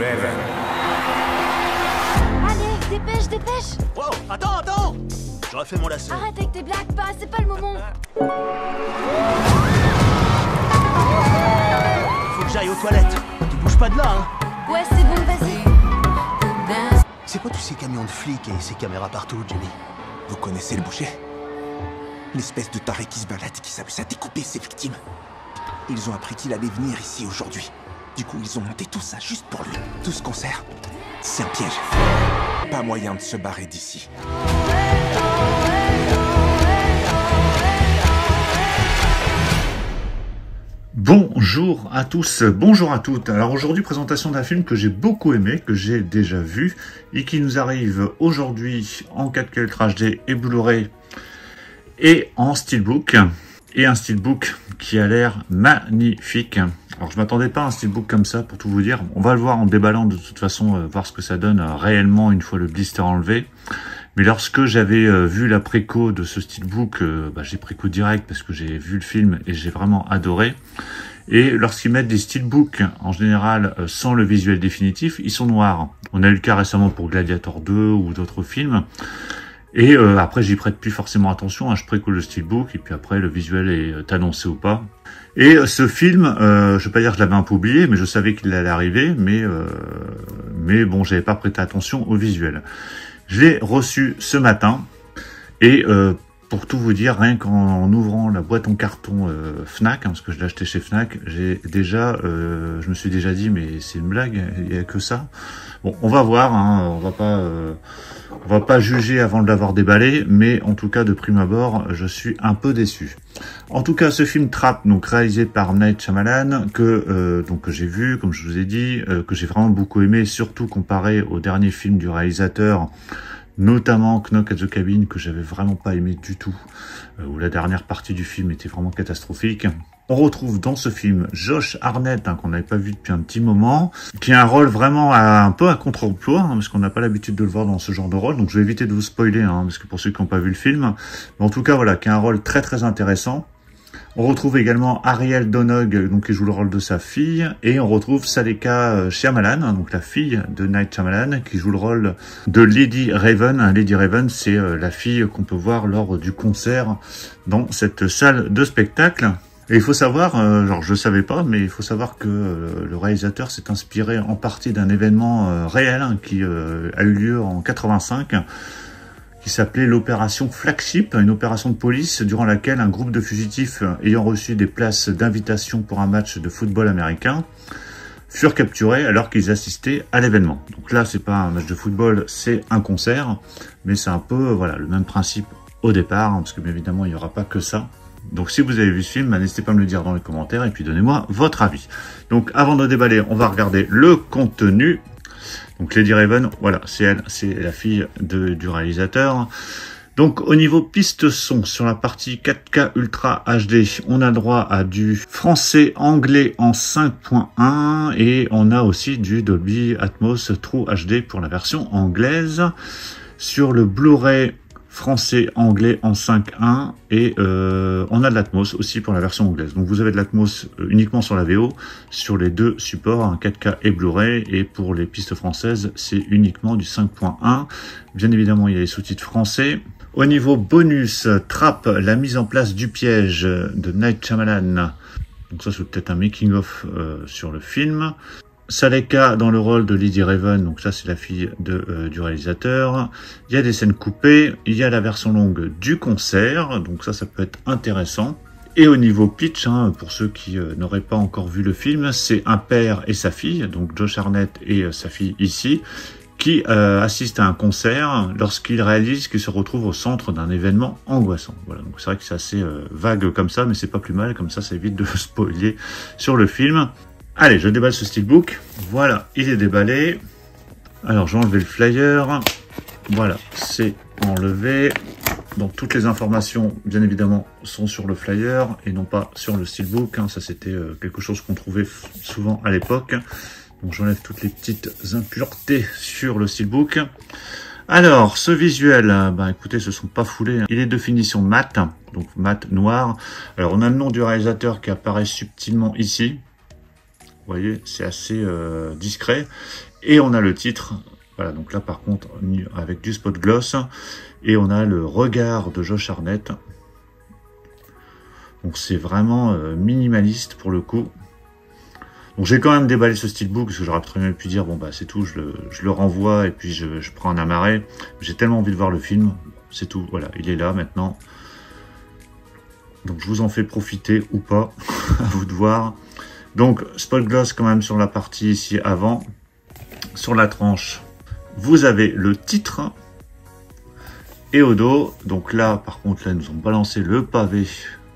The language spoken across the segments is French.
Raven. Allez, dépêche, dépêche. Wow, attends. J'aurais fait mon lacet. Arrête avec tes blagues, pas, c'est pas le moment. Faut que j'aille aux toilettes. Tu bouges pas de là, hein. Ouais, c'est bon, vas-y. C'est quoi tous ces camions de flics et ces caméras partout, Jimmy? Vous connaissez le boucher? L'espèce de taré qui se balade et qui s'amuse à découper ses victimes. Ils ont appris qu'il allait venir ici aujourd'hui. Du coup, ils ont monté tout ça juste pour lui. Tout ce concert, c'est un piège. Pas moyen de se barrer d'ici. Bonjour à tous, bonjour à toutes. Alors aujourd'hui, présentation d'un film que j'ai beaucoup aimé, que j'ai déjà vu et qui nous arrive aujourd'hui en 4K Ultra HD et Blu-ray et en steelbook. Et un steelbook qui a l'air magnifique. Alors je m'attendais pas à un steelbook comme ça, pour tout vous dire. On va le voir en déballant de toute façon, voir ce que ça donne réellement une fois le blister enlevé. Mais lorsque j'avais vu la préco de ce steelbook, j'ai préco direct parce que j'ai vu le film et j'ai vraiment adoré. Et lorsqu'ils mettent des steelbooks, en général, sans le visuel définitif, ils sont noirs. On a eu le cas récemment pour Gladiator 2 ou d'autres films. Et après, j'y prête plus forcément attention, hein, je préco le steelbook, et puis après, le visuel est annoncé ou pas. Et ce film, je vais pas dire que je l'avais un peu oublié, mais je savais qu'il allait arriver, mais bon, j'avais pas prêté attention au visuel. Je l'ai reçu ce matin, et pour tout vous dire, rien qu'en ouvrant la boîte en carton Fnac, hein, parce que je l'ai acheté chez Fnac, j'ai déjà, je me suis déjà dit, mais c'est une blague, il y a que ça. Bon, on va voir, hein, on va pas juger avant de l'avoir déballé, mais en tout cas, de prime abord, je suis un peu déçu. En tout cas, ce film Trap, donc réalisé par Night Shyamalan, que j'ai vu, comme je vous ai dit, que j'ai vraiment beaucoup aimé, surtout comparé au dernier film du réalisateur, notamment Knock at the Cabin, que j'avais vraiment pas aimé du tout, où la dernière partie du film était vraiment catastrophique. On retrouve dans ce film Josh Hartnett, hein, qu'on n'avait pas vu depuis un petit moment, qui a un rôle vraiment un peu à contre-emploi, hein, parce qu'on n'a pas l'habitude de le voir dans ce genre de rôle, donc je vais éviter de vous spoiler, hein, parce que pour ceux qui n'ont pas vu le film, mais en tout cas, voilà, qui a un rôle très très intéressant. On retrouve également Ariel Donog, donc qui joue le rôle de sa fille, et on retrouve Saleka Shyamalan, hein, donc la fille de Night Shyamalan, qui joue le rôle de Lady Raven. Lady Raven, c'est la fille qu'on peut voir lors du concert dans cette salle de spectacle. Et il faut savoir, genre je savais pas, mais il faut savoir que le réalisateur s'est inspiré en partie d'un événement réel, hein, qui a eu lieu en 85, qui s'appelait l'opération Flagship, une opération de police durant laquelle un groupe de fugitifs ayant reçu des places d'invitation pour un match de football américain furent capturés alors qu'ils assistaient à l'événement. Donc là, c'est pas un match de football, c'est un concert, mais c'est un peu voilà le même principe au départ, hein, parce que bien évidemment, il n'y aura pas que ça. Donc si vous avez vu ce film, n'hésitez pas à me le dire dans les commentaires et puis donnez-moi votre avis. Donc avant de déballer, on va regarder le contenu. Donc Lady Raven, voilà, c'est elle, c'est la fille du réalisateur. Donc au niveau piste son, sur la partie 4K Ultra HD, on a droit à du français-anglais en 5.1 et on a aussi du Dolby Atmos True HD pour la version anglaise. Sur le Blu-ray français-anglais en 5.1 et on a de l'Atmos aussi pour la version anglaise. Donc vous avez de l'Atmos uniquement sur la VO, sur les deux supports, hein, 4K et Blu-ray, et pour les pistes françaises, c'est uniquement du 5.1. Bien évidemment, il y a les sous-titres français. Au niveau bonus, Trap, la mise en place du piège de Night Shyamalan. Donc ça, c'est peut-être un making-of sur le film. Saleka dans le rôle de Lady Raven, donc ça c'est la fille du réalisateur. Il y a des scènes coupées, il y a la version longue du concert, donc ça peut être intéressant. Et au niveau pitch, hein, pour ceux qui n'auraient pas encore vu le film, c'est un père et sa fille, donc Josh Hartnett et sa fille ici, qui assistent à un concert lorsqu'ils réalisent qu'ils se retrouvent au centre d'un événement angoissant. Voilà, donc c'est vrai que c'est assez vague comme ça, mais c'est pas plus mal, comme ça évite de spoiler sur le film. Allez, je déballe ce steelbook. Voilà, il est déballé. Alors, j'ai enlevé le flyer. Voilà, c'est enlevé. Donc, toutes les informations, bien évidemment, sont sur le flyer et non pas sur le steelbook. Hein. Ça, c'était quelque chose qu'on trouvait souvent à l'époque. Donc, j'enlève toutes les petites impuretés sur le steelbook. Alors, ce visuel, écoutez, ce sont pas foulés. Hein. Il est de finition mat, donc mat noir. Alors, on a le nom du réalisateur qui apparaît subtilement ici. voyez, c'est assez discret. Et on a le titre, voilà, donc là par contre, avec du spot gloss, et on a le regard de Josh Hartnett. Donc c'est vraiment minimaliste pour le coup. Donc j'ai quand même déballé ce steelbook, parce que j'aurais très bien pu dire, bon bah c'est tout, je le renvoie, et puis je prends un amarré. J'ai tellement envie de voir le film, c'est tout, voilà, il est là maintenant. Donc je vous en fais profiter ou pas, à vous de voir. Donc spot gloss quand même sur la partie ici avant. Sur la tranche, vous avez le titre. Et au dos, donc là par contre, là ils nous ont balancé le pavé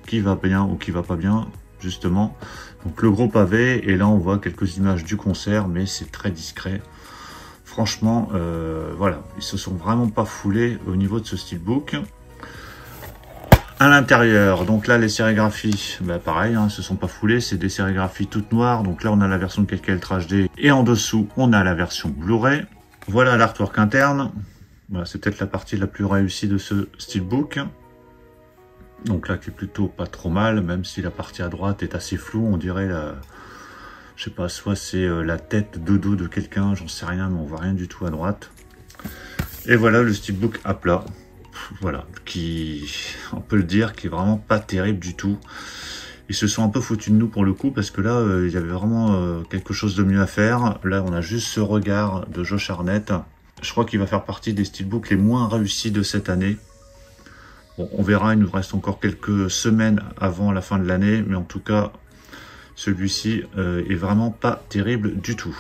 qui va bien ou qui va pas bien, justement. Donc le gros pavé, et là on voit quelques images du concert, mais c'est très discret. Franchement, voilà, ils se sont vraiment pas foulés au niveau de ce steelbook. À l'intérieur, donc là les sérigraphies, bah pareil, hein, se sont pas foulées, c'est des sérigraphies toutes noires. Donc là on a la version de Calcul HD, et en dessous on a la version Blu-ray. Voilà l'artwork interne. Voilà, c'est peut-être la partie la plus réussie de ce steelbook. Donc là qui est plutôt pas trop mal, même si la partie à droite est assez floue, on dirait la... Je sais pas, soit c'est la tête de dos de quelqu'un, j'en sais rien, mais on voit rien du tout à droite. Et voilà le steelbook à plat. Voilà, qui, on peut le dire, qui est vraiment pas terrible du tout. Ils se sont un peu foutus de nous pour le coup, parce que là, il y avait vraiment quelque chose de mieux à faire. Là, on a juste ce regard de Josh Hartnett. Je crois qu'il va faire partie des steelbooks les moins réussis de cette année. Bon, on verra, il nous reste encore quelques semaines avant la fin de l'année, mais en tout cas, celui-ci est vraiment pas terrible du tout.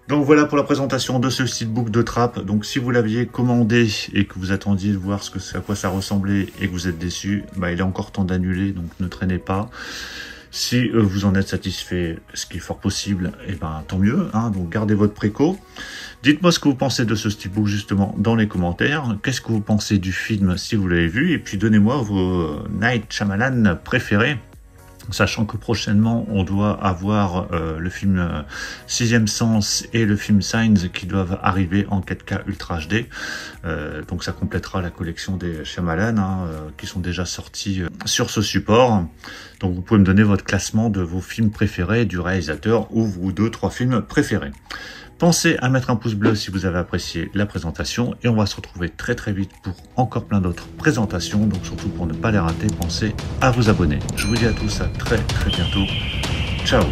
Donc voilà pour la présentation de ce steelbook de Trapp. Donc si vous l'aviez commandé et que vous attendiez de voir à quoi ça ressemblait et que vous êtes déçu, bah, il est encore temps d'annuler, donc ne traînez pas. Si vous en êtes satisfait, ce qui est fort possible, et ben tant mieux, hein, donc gardez votre préco. Dites-moi ce que vous pensez de ce steelbook justement dans les commentaires. Qu'est-ce que vous pensez du film si vous l'avez vu, et puis donnez-moi vos Night Shyamalan préférés. Sachant que prochainement, on doit avoir le film Sixième Sens et le film Signs qui doivent arriver en 4K Ultra HD. Donc ça complétera la collection des Shyamalan qui sont déjà sortis sur ce support. Donc vous pouvez me donner votre classement de vos films préférés du réalisateur ou vos 2-3 films préférés. Pensez à mettre un pouce bleu si vous avez apprécié la présentation, et on va se retrouver très très vite pour encore plein d'autres présentations. Donc surtout pour ne pas les rater, pensez à vous abonner. Je vous dis à tous à très très bientôt. Ciao.